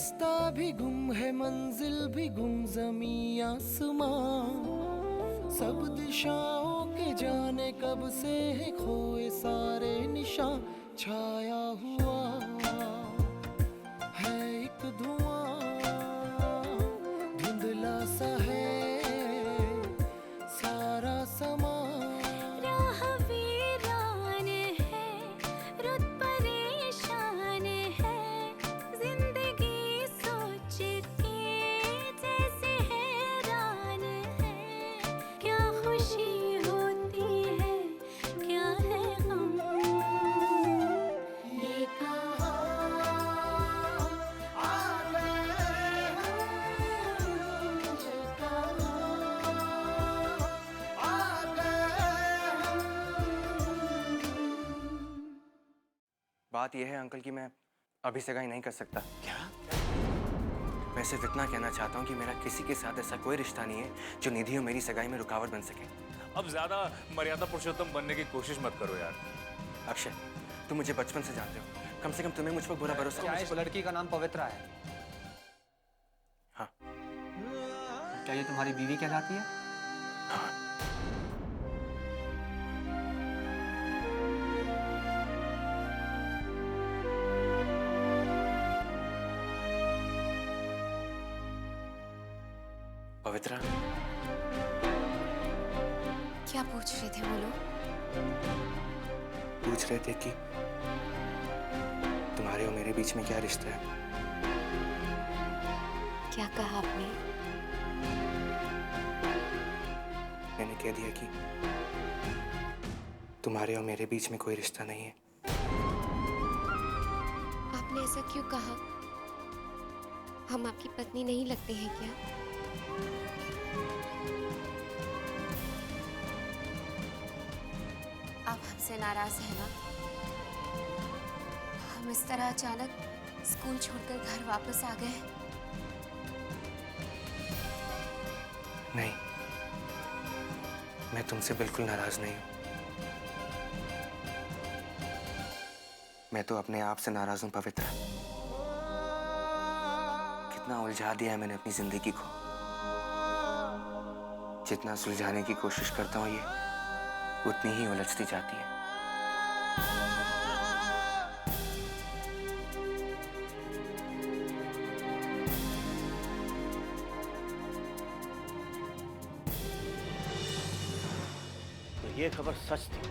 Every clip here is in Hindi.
रास्ता भी गुम है, मंजिल भी गुम, ज़मीं आसमां सब दिशाओं के जाने कब से है खोए सारे निशान। छाया हुआ है एक धुआं, धुंधला सा है सारा समा। राह वीरान है, रुत परेशान है, जिंदगी सोच के जैसे हैरान है। क्या खुशी होती है, क्या है गम, ये कहाँ आ गए हम, ये कहाँ आ गए हम। बात यह है अंकल कि मैं अभी सगाई नहीं कर सकता। क्या? मैं सिर्फ इतना कहना चाहता हूँ कि मेरा किसी के साथ ऐसा कोई रिश्ता नहीं है जो निधि और मेरी सगाई में रुकावट बन सके। अब ज्यादा मर्यादा पुरुषोत्तम बनने की कोशिश मत करो यार। अक्षय, तुम मुझे बचपन से जानते हो, कम से कम तुम्हें मुझ पर पूरा भरोसा क्या है। इस लड़की का नाम पवित्रा है? हाँ। क्या ये तुम्हारी बीवी कहलाती है? हाँ। पवित्रा, क्या पूछ रहे थे वो लोग? पूछ रहे थे कि तुम्हारे और मेरे बीच में क्या रिश्ता है। क्या कहा आपने? मैंने कह दिया कि तुम्हारे और मेरे बीच में कोई रिश्ता नहीं है। आपने ऐसा क्यों कहा? हम आपकी पत्नी नहीं लगते हैं क्या? आप हमसे नाराज हैं ना? हम इस तरह अचानक स्कूल छोड़कर घर वापस आ गए। नहीं, मैं तुमसे बिल्कुल नाराज नहीं हूं। मैं तो अपने आप से नाराज हूं पवित्रा। कितना उलझा दिया है मैंने अपनी जिंदगी को। जितना सुलझाने की कोशिश करता हूं ये उतनी ही उलझती जाती है। तो ये खबर सच थी,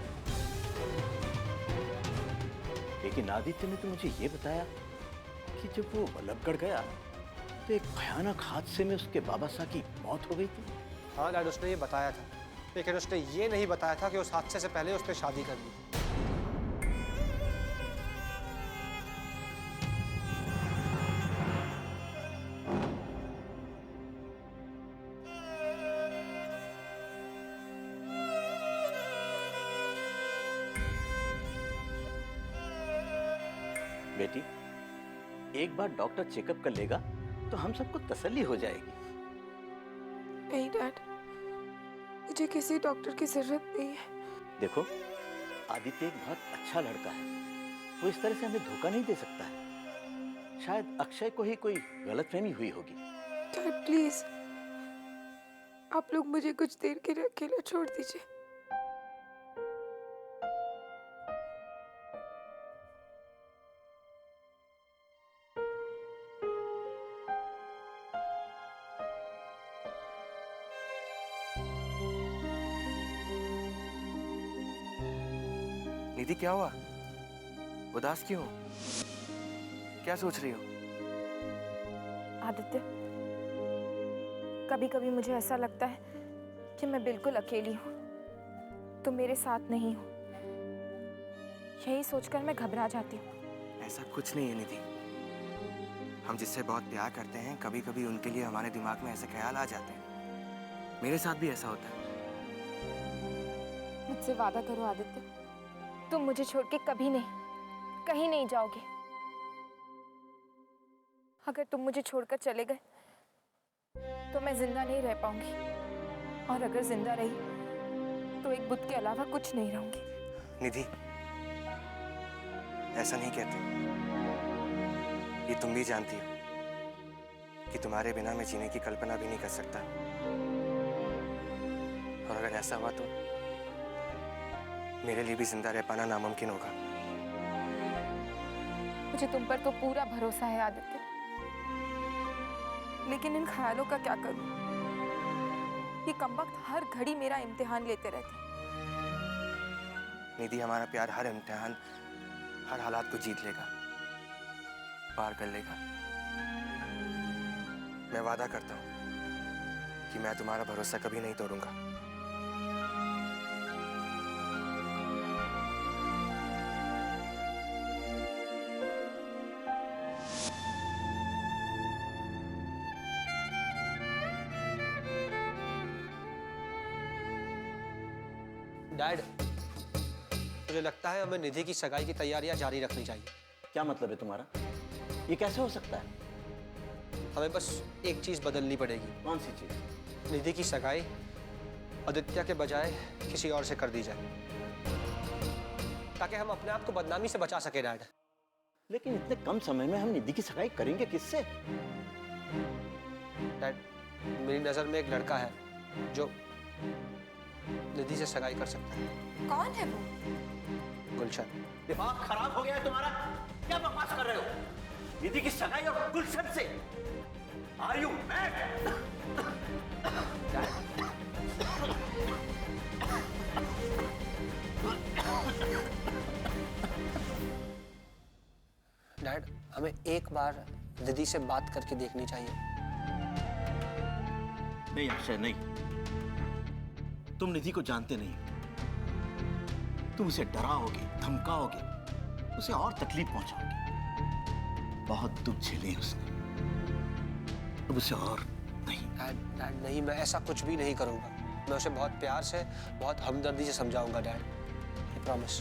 लेकिन आदित्य ने तो मुझे ये बताया कि जब वो वल्लभगढ़ गया तो एक भयानक हादसे में उसके बाबा साहब की मौत हो गई थी। हाँ डैड, उसने ये बताया था, लेकिन उसने ये नहीं बताया था कि उस हादसे से पहले उसने शादी कर ली। बेटी, एक बार डॉक्टर चेकअप कर लेगा तो हम सबको तसल्ली हो जाएगी। नहीं डैड, मुझे किसी डॉक्टर की जरूरत नहीं है। देखो, आदित्य एक बहुत अच्छा लड़का है, वो इस तरह से हमें धोखा नहीं दे सकता है। शायद अक्षय को ही कोई गलतफहमी हुई होगी। डैड प्लीज, आप लोग मुझे कुछ देर के लिए अकेला छोड़ दीजिए। निधि, क्या हुआ? उदास क्यों हो? क्या सोच रही हो? आदित्य, कभी कभी मुझे ऐसा लगता है कि मैं बिल्कुल अकेली हूँ, तुम मेरे साथ नहीं हो। यही सोचकर मैं घबरा जाती हूँ। ऐसा कुछ नहीं है निधि। हम जिससे बहुत प्यार करते हैं, कभी कभी उनके लिए हमारे दिमाग में ऐसे ख्याल आ जाते हैं। मेरे साथ भी ऐसा होता है। मुझसे वादा करो आदित्य, तुम मुझे छोड़ के कभी नहीं, कहीं नहीं जाओगे। अगर तुम मुझे छोड़कर चले गए तो मैं जिंदा नहीं रह पाऊंगी, और अगर जिंदा रही तो एक बुत के अलावा कुछ नहीं रहूंगी। निधि, ऐसा नहीं कहते। ये तुम भी जानती हो कि तुम्हारे बिना मैं जीने की कल्पना भी नहीं कर सकता। और अगर ऐसा हुआ तो मेरे लिए भी जिंदा रह पाना नामुमकिन होगा। मुझे तुम पर तो पूरा भरोसा है आदित्य, लेकिन इन ख्यालों का क्या करूं? ये कमबख्त हर घड़ी मेरा इम्तिहान लेते रहते। निधि, हमारा प्यार हर इम्तिहान, हर हालात को जीत लेगा, पार कर लेगा। मैं वादा करता हूं कि मैं तुम्हारा भरोसा कभी नहीं तोड़ूंगा। डैड, मुझे लगता है हमें निधि की सगाई की तैयारियां जारी रखनी चाहिए। क्या मतलब है तुम्हारा? ये कैसे हो सकता है? हमें बस एक चीज बदलनी पड़ेगी। कौन सी चीज? निधि की सगाई आदित्य के बजाय किसी और से कर दी जाए, ताकि हम अपने आप को बदनामी से बचा सके। डैड, लेकिन इतने कम समय में हम निधि की सगाई करेंगे किससे? डैड, मेरी नजर में एक लड़का है जो निधि से सगाई कर सकता है। कौन है वो? गुलशन। दिमाग खराब हो गया है तुम्हारा? क्या बकवास कर रहे हो? निधि की सगाई और गुलशन से? Are you mad? डैड, हमें एक बार निधि से बात करके देखनी चाहिए। नहीं अक्षय, नहीं। तुम निधि को जानते नहीं। तुम उसे डराओगे, धमकाओगे, उसे और तकलीफ पहुंचाओगे। बहुत दुख झेले उसने, अब उसे और नहीं। डैड नहीं, मैं ऐसा कुछ भी नहीं करूंगा। मैं उसे बहुत प्यार से, बहुत हमदर्दी से समझाऊंगा। Dad, I promise.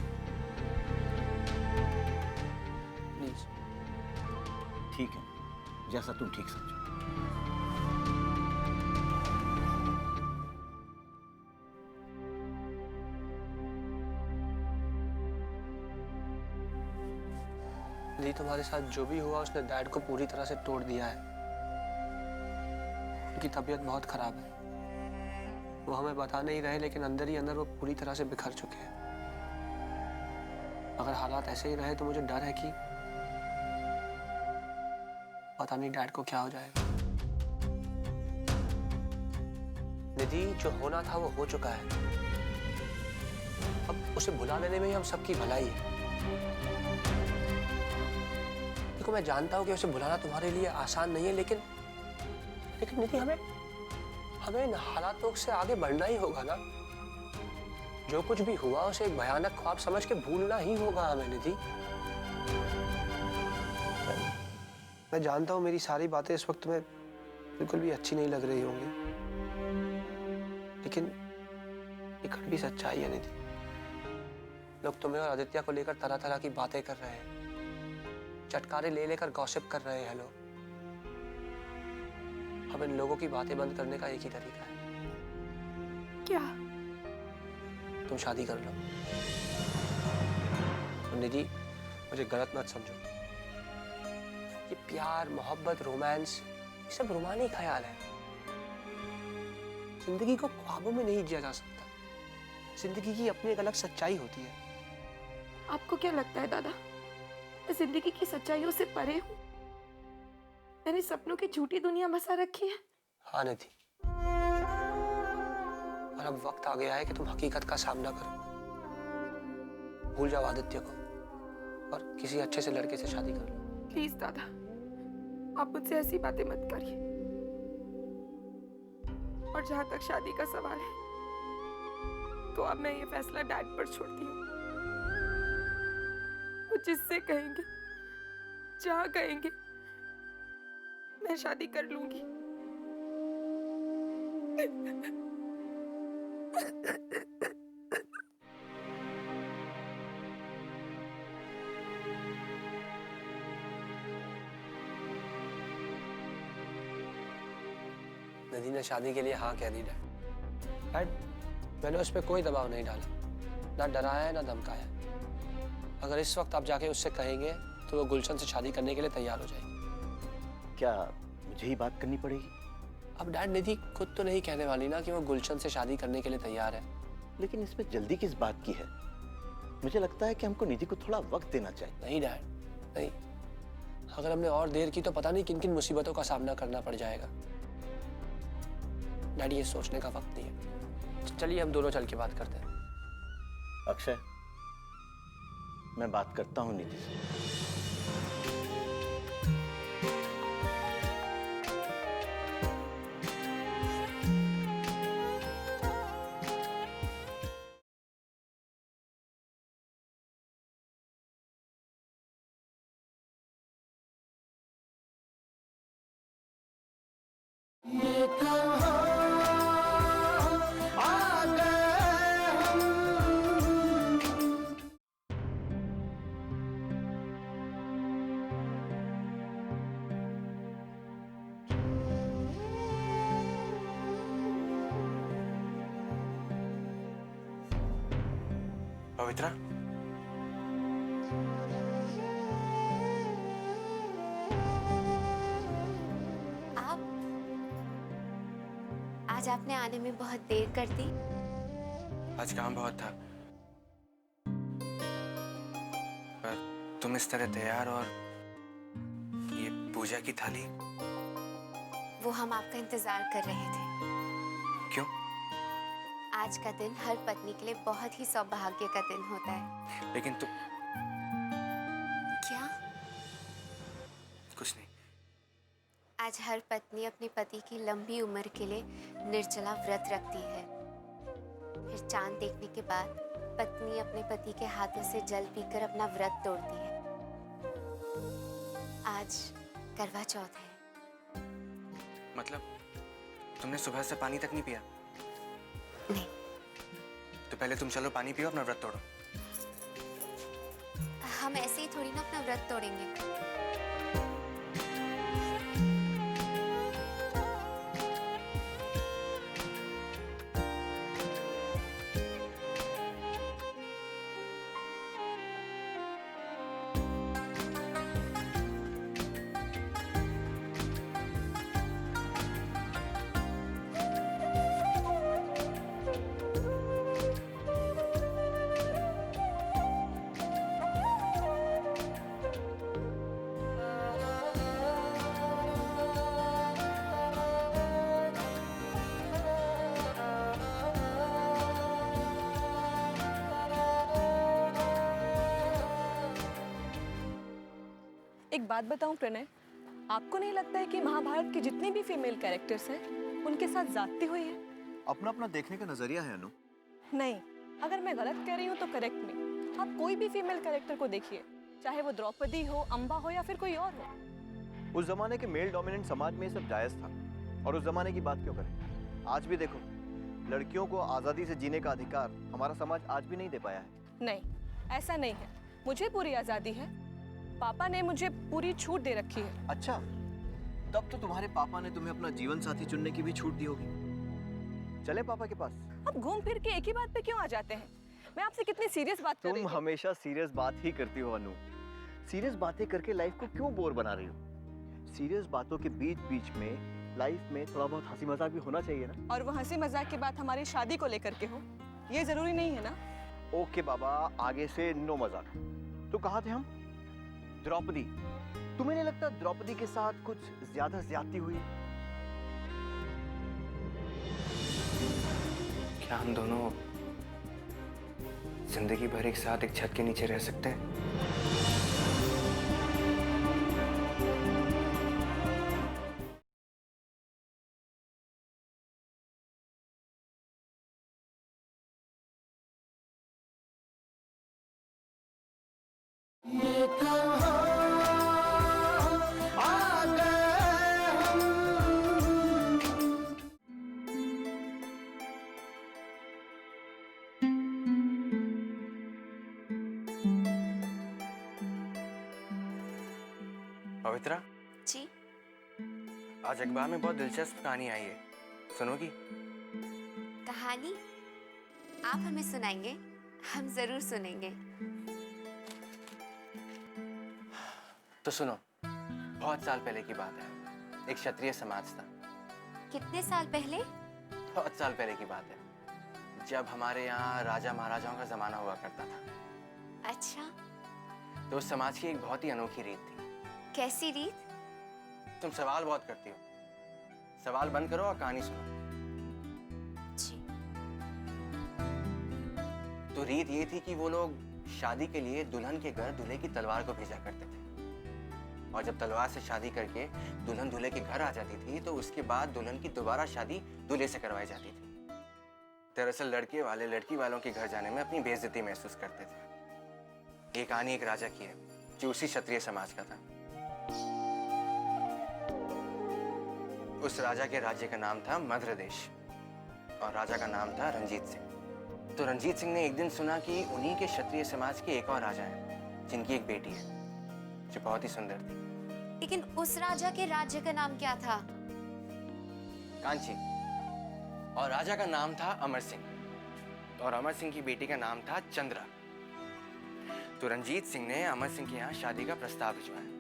प्लीज। ठीक है, जैसा तुम ठीक समझो। निधि, तुम्हारे साथ जो भी हुआ उसने डैड को पूरी तरह से तोड़ दिया है। उनकी तबीयत बहुत खराब है। वो हमें बता नहीं रहे, लेकिन अंदर ही अंदर वो पूरी तरह से बिखर चुके हैं। अगर हालात ऐसे ही रहे तो मुझे डर है कि पता नहीं डैड को क्या हो जाएगा। निधि, जो होना था वो हो चुका है। अब उसे भुला लेने में ही हम सबकी भलाई है। देखो, मैं जानता हूं कि उसे भुलाना तुम्हारे लिए आसान नहीं है, लेकिन निधि, हमें इन हालातों से आगे बढ़ना ही होगा ना। जो कुछ भी हुआ उसे एक भयानक ख्वाब समझ के भूलना ही होगा हमें। निधि, मैं जानता हूं मेरी सारी बातें इस वक्त में बिल्कुल भी अच्छी नहीं लग रही होंगी, लेकिन ये कड़वी सच्चाई है। निधि, लोग तुम्हें और आदित्य को लेकर तरह तरह की बातें कर रहे हैं, चटकारे ले लेकर गॉसिप कर रहे हैं लोग। अब इन लोगों की बातें बंद करने का एक ही तरीका है। क्या? तुम शादी कर लो। निधि, मुझे गलत मत समझो। ये प्यार, मोहब्बत, रोमांस, ये सब रूमानी ख्याल है। जिंदगी को ख्वाबों में नहीं जिया जा सकता। जिंदगी की अपनी एक अलग सच्चाई होती है। आपको क्या लगता है दादा, मैं जिंदगी की सच्चाइयों से परे हूँ? मैंने सपनों की झूठी दुनिया बसा रखी है। हाँ निधि, और अब वक्त आ गया है कि तुम हकीकत का सामना करो। भूल जाओ आदित्य को और किसी अच्छे से लड़के से शादी कर लो। प्लीज दादा, आप मुझसे ऐसी बातें मत करिए। और जहां तक शादी का सवाल है, तो अब मैं ये फैसला डैड पर छोड़ती हूँ। वो जिससे कहेंगे, जहां कहेंगे, मैं शादी कर लूंगी। निधि ने शादी के लिए हाँ कह दी। डैड, मैंने उस पर कोई दबाव नहीं डाला, ना डराया ना धमकाया। अगर इस वक्त आप जाके उससे कहेंगे तो वो गुलशन से शादी करने के लिए तैयार हो जाएगी। क्या मुझे ही बात करनी पड़ेगी। अब डैड, निधि खुद तो नहीं कहने वाली ना कि वो गुलशन से शादी करने के लिए तैयार है। लेकिन इसमें जल्दी किस बात की है? मुझे लगता है कि हमको निधि को थोड़ा वक्त देना चाहिए। नहीं डैड, नहीं। अगर हमने और देर की तो पता नहीं किन किन मुसीबतों का सामना करना पड़ जाएगा। डैडी, ये सोचने का वक्त नहीं है। चलिए हम दोनों चल के बात करते हैं। अक्षय, मैं बात करता हूँ निधि से। ये कहाँ आ गए हम। पवित्रा, आप आज आपने आने में बहुत देर कर दी। आज काम बहुत था, पर तुम इस तरह तैयार और ये पूजा की थाली। वो हम आपका इंतजार कर रहे थे। क्यों? आज का दिन हर पत्नी के लिए बहुत ही सौभाग्य का दिन होता है। लेकिन तुम क्या? कुछ नहीं। आज हर पत्नी अपने पति की लंबी उम्र के लिए निर्जला व्रत रखती है। फिर चांद देखने के बाद पत्नी अपने पति के हाथों से जल पीकर अपना व्रत तोड़ती है। आज करवा चौथ है। मतलब तुमने सुबह से पानी तक नहीं पिया? नहीं। तो पहले तुम चलो पानी पियो, अपना व्रत तोड़ो। हम ऐसे ही थोड़ी ना अपना व्रत तोड़ेंगे। एक बात बताऊं प्रणय, आपको नहीं लगता है कि महाभारत के जितने भी फीमेल कैरेक्टर्स हैं उनके साथ जाती हुई है? अपना अपना देखने का नजरिया है अनु। नहीं, अगर मैं गलत कह रही हूँ तो करेक्ट मी। आप कोई भी फीमेल कैरेक्टर को देखिए, चाहे वो द्रौपदी हो, अम्बा हो या फिर कोई और हो। उस जमाने के मेल डोमिनेंट समाज में ये सब जायज था, और उस जमाने की बात क्यों करें? आज भी देखो, लड़कियों को आजादी से जीने का अधिकार हमारा समाज आज भी नहीं दे पाया है। नहीं, ऐसा नहीं है। मुझे पूरी आजादी है। पापा ने मुझे पूरी छूट दे रखी है। अच्छा, तब तो तुम्हारे पापा ने तुम्हें अपना जीवन साथी चुनने की भी छूट दी होगी। चले पापा के पास। अब घूम फिर के एक ही बात पे क्यों आ जाते हैं? मैं आपसे कितनी सीरियस बात कर रही तुम हूँ। हमेशा सीरियस बात ही करती हो अनु। सीरियस बातें करके लाइफ को क्यों बोर बना रही हो? सीरियस बातों के बीच बीच में लाइफ में थोड़ा बहुत हंसी मजाक भी होना चाहिए ना। और वो हंसी मजाक की बात हमारी शादी को लेकर के हो, ये जरूरी नहीं है ना। ओके बाबा, आगे से नो मजाक। तो कहाँ थे हम? द्रौपदी। तुम्हें नहीं लगता द्रौपदी के साथ कुछ ज्यादा ज्यादती हुई? क्या हम दोनों जिंदगी भर एक साथ एक छत के नीचे रह सकते हैं? ये कहाँ आ गए हम। पवित्रा, जी? आज अखबार में बहुत दिलचस्प कहानी आई है, सुनोगी? कहानी? आप हमें सुनाएंगे? हम जरूर सुनेंगे। तो सुनो, बहुत साल पहले की बात है। एक क्षत्रिय समाज था। कितने साल पहले? बहुत साल पहले की बात है, जब हमारे यहाँ राजा महाराजाओं का जमाना हुआ करता था। अच्छा, तो उस समाज की एक बहुत ही अनोखी रीत थी। कैसी रीत? तुम सवाल बहुत करती हो, सवाल बंद करो और कहानी सुनो। जी। तो रीत ये थी कि वो लोग शादी के लिए दुल्हन के घर दूल्हे की तलवार को भेजा करते थे, और जब तलवार से शादी करके दुल्हन दूल्हे के घर आ जाती थी तो उसके बाद दुल्हन की दोबारा शादी दूल्हे से करवाई जाती थी। दरअसल लड़के वाले लड़की वालों के घर जाने में अपनी बेइज्जती महसूस करते थे। ये कहानी एक राजा की है जो उसी क्षत्रिय समाज का था। उस राजा के राज्य का नाम था मध्र देश, और राजा का नाम था रंजीत सिंह। तो रंजीत सिंह ने एक दिन सुना कि उन्हीं के क्षत्रिय समाज के एक और राजा हैं जिनकी एक बेटी है जो बहुत ही सुंदर थी। लेकिन उस राजा के राज्य का नाम क्या था? कांची। और राजा का नाम था अमर सिंह, और अमर सिंह की बेटी का नाम था चंद्रा। तो रंजीत सिंह ने अमर सिंह के यहाँ शादी का प्रस्ताव भिजवाया।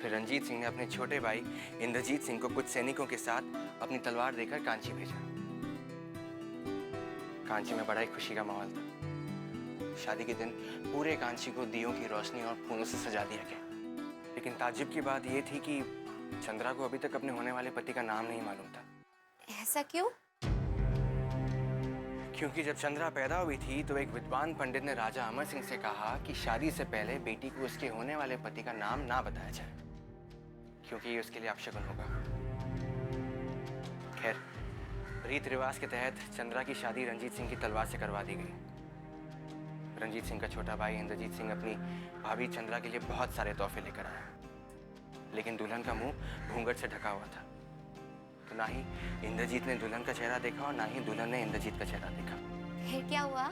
फिर रंजीत सिंह ने अपने छोटे भाई इंद्रजीत सिंह को कुछ सैनिकों के साथ अपनी तलवार देकर कांची भेजा। कांची में बड़ा ही खुशी का माहौल था। शादी के दिन पूरे कांची को दियों की रोशनी और फूलों से सजा दिया गया। लेकिन ताज्जुब की बात यह थी कि चंद्रा को अभी तक अपने होने वाले पति का नाम नहीं मालूम था। ऐसा क्यों? क्योंकि जब चंद्रा पैदा हुई थी तो एक विद्वान पंडित ने राजा अमर सिंह से कहा कि शादी से पहले बेटी को उसके होने वाले पति का नाम ना बताया जाए, क्योंकि ये उसके लिए अपशगुन होगा। खैर, रीत रिवाज के तहत चंद्रा की शादी रंजीत सिंह की तलवार से करवा दी गई। रंजीत सिंह का छोटा भाई इंद्रजीत सिंह अपनी भाभी चंद्रा के लिए बहुत सारे तोहफे लेकर आया, लेकिन दुल्हन का मुंह घूंघट से ढका हुआ था। तो ना ही इंद्रजीत ने दुल्हन का चेहरा देखा और ना ही दुल्हन ने इंद्रजीत का चेहरा देखा। फिर क्या हुआ?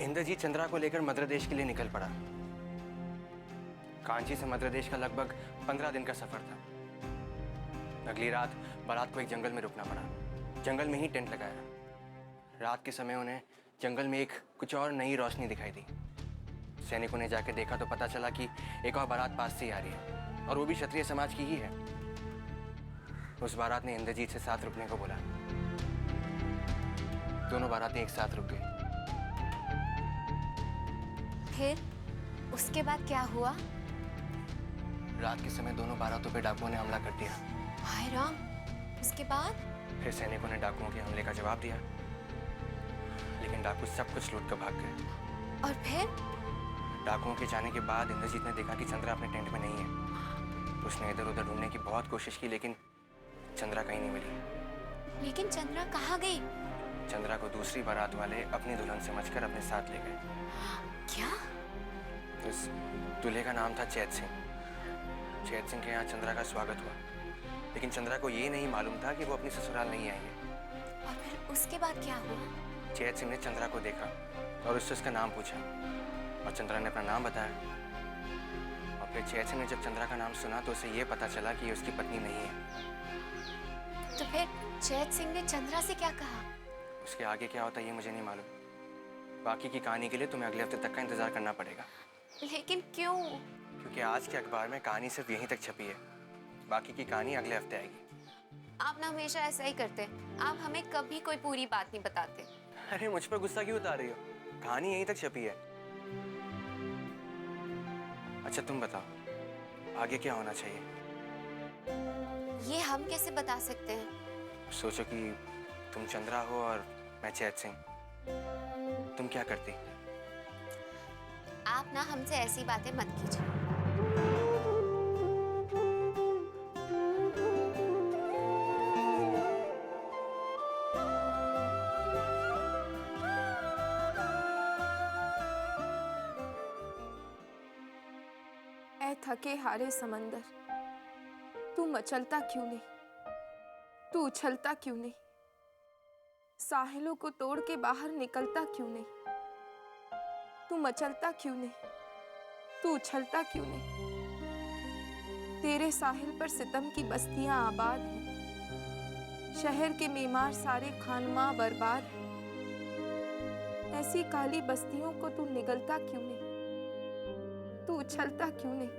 इंद्रजीत चंद्रा को लेकर मध्र देश के लिए निकल पड़ा। कांची से मध्र देश का लगभग 15 दिन का सफर था। अगली रात बारात को एक जंगल में रुकना पड़ा। जंगल में ही टेंट लगाया। रात के समय उन्हें जंगल में एक कुछ और नई रोशनी दिखाई दी। सैनिकों ने जाकर देखा तो पता चला कि एक और बारात पास से ही आ रही है, और वो भी क्षत्रिय समाज की ही है। उस बारात ने इंद्रजीत से साथ रुकने को बोला। दोनों बारातें एक साथ रुक गई। फिर उसके बाद क्या हुआ? रात के समय दोनों बारातों पे डाकुओं ने हमला कर दिया। हाय राम! उसके बाद? फिर सैनिकों ने डाकुओं के हमले का जवाब दिया, लेकिन डाकू सब कुछ लूट कर भाग गए। और फिर? डाकुओं के जाने के बाद इंद्रजीत ने देखा कि चंद्रा अपने टेंट में नहीं है। तो उसने इधर उधर ढूंढने की बहुत कोशिश की, लेकिन चंद्रा कहीं नहीं मिली। लेकिन चंद्रा कहाँ गई? चंद्रा को दूसरी बारात वाले अपनी दुल्हन समझकर अपने साथ ले गए। क्या? उस दूल्हे का नाम था चैत सिंह। चैत सिंह के यहाँ चंद्रा का स्वागत हुआ, लेकिन चंद्रा को ये नहीं मालूम था कि वो अपनी ससुराल नहीं आई है। और फिर उसके बाद क्या हुआ? चैत सिंह ने चंद्रा को देखा और उससे उसका नाम पूछा, और चंद्रा ने अपना नाम बताया। और फिर चैत सिंह ने जब चंद्रा का नाम सुना तो उसे ये पता चला कि ये उसकी पत्नी नहीं है। तो फिर चैत सिंह ने चंद्रा से क्या कहा? उसके आगे क्या होता है ये मुझे नहीं मालूम। बाकी की कहानी के लिए तुम्हें अगले हफ्ते तक का इंतजार करना पड़ेगा। लेकिन क्यों? क्योंकि आज के अखबार में कहानी सिर्फ यहीं तक छपी है। बाकी की कहानी अगले हफ्ते आएगी। आप ना हमेशा ऐसा ही करते हैं। आप हमें कभी कोई पूरी बात नहीं बताते। अरे मुझ पर गुस्सा क्यों उतार रही हो? कहानी यहीं तक छपी है। अच्छा तुम बताओ आगे क्या होना चाहिए? ये हम कैसे बता सकते हैं? सोचो कि तुम चंद्रा हो और मैं चैत सिंह, तुम क्या करती? आप ना हमसे ऐसी बातें मत कीजिए। ऐ थके हारे समंदर, तू मचलता क्यों नहीं? तू उछलता क्यों नहीं? साहिलों को तोड़ के बाहर निकलता क्यों नहीं? तू मचलता क्यों नहीं? तू उछलता क्यों नहीं? तेरे साहिल पर सितम की बस्तियां आबाद हैं, शहर के मेमार सारे खानमा बर्बाद हैं। ऐसी काली बस्तियों को तू निगलता क्यों नहीं? तू उछलता क्यों नहीं?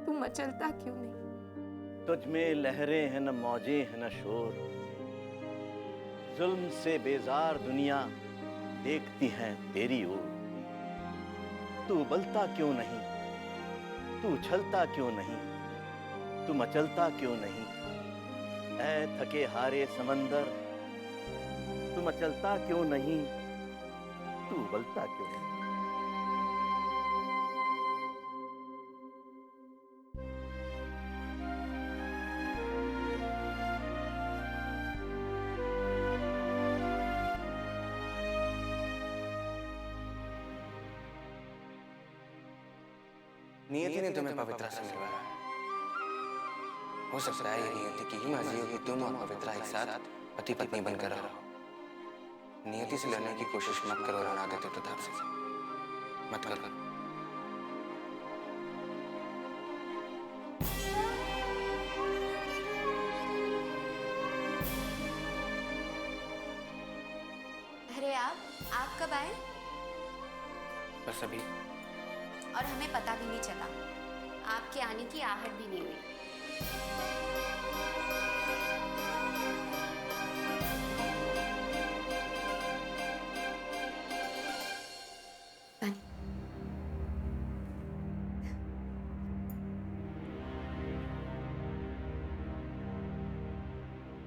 तू मचलता क्यों नहीं? तुझ में लहरें हैं न मौजें हैं न शोर, जुल्म से बेजार दुनिया देखती है तेरी ओर। तू उबलता क्यों नहीं, तू उछलता क्यों नहीं, तू मचलता क्यों नहीं? ऐ थके हारे समंदर, तू मचलता क्यों नहीं, तू उबलता क्यों नहीं? नियति ने तुम्हें पवित्रा से मिलवाया। हो सकता है ये नियति की ही मर्जी हो कि तुम और पवित्रा एक साथ पति पत्नी बनकर रहो। नियति से लड़ने की कोशिश मत करो आदित्य प्रताप से, मत करो। अरे आप कब आए? बस अभी। और हमें पता भी नहीं चला, आपके आने की आहट भी नहीं हुई।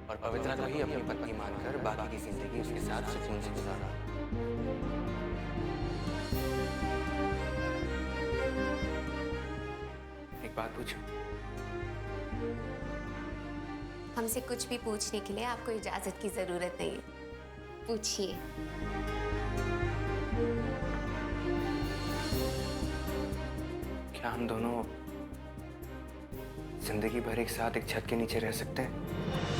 और पवित्रा को ही अपनी पत्नी मानकर बाकी की जिंदगी उसके साथ सुकून से गुजारा। एक बात पूछूं? हमसे कुछ भी पूछने के लिए आपको इजाजत की जरूरत नहीं है, पूछिए। क्या हम दोनों जिंदगी भर एक साथ एक छत के नीचे रह सकते हैं?